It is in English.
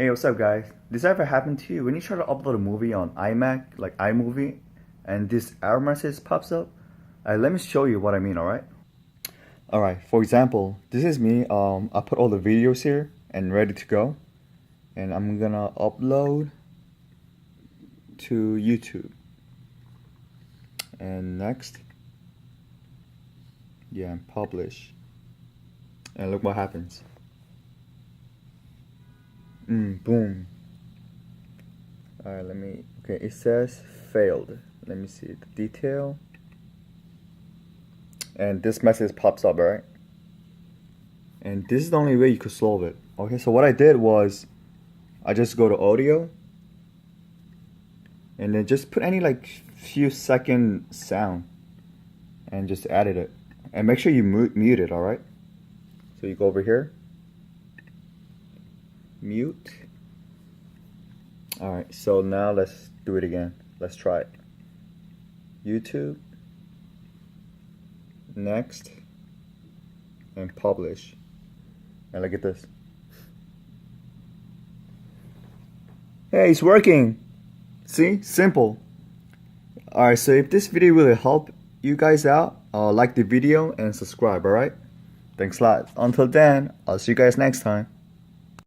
Hey, what's up, guys? This ever happened to you when you try to upload a movie on iMac, like iMovie, and this error message pops up? Let me show you what I mean, alright? Alright, for example, this is me. I put all the videos here and ready to go. And I'm gonna upload to YouTube. And next. Yeah, and publish. And look what happens. Boom. Alright, okay, it says failed. Let me see the detail. And this message pops up, right? And this is the only way you could solve it. Okay, so what I did was, I just go to audio, and then just put any like few second sound, and just added it. And make sure you mute it, alright? So you go over here, mute. Alright, so now let's do it again. Let's try it. YouTube, next, and publish. And look at this. Hey, it's working! See? Simple. Alright, so if this video really helped you guys out, like the video and subscribe, alright? Thanks a lot. Until then, I'll see you guys next time.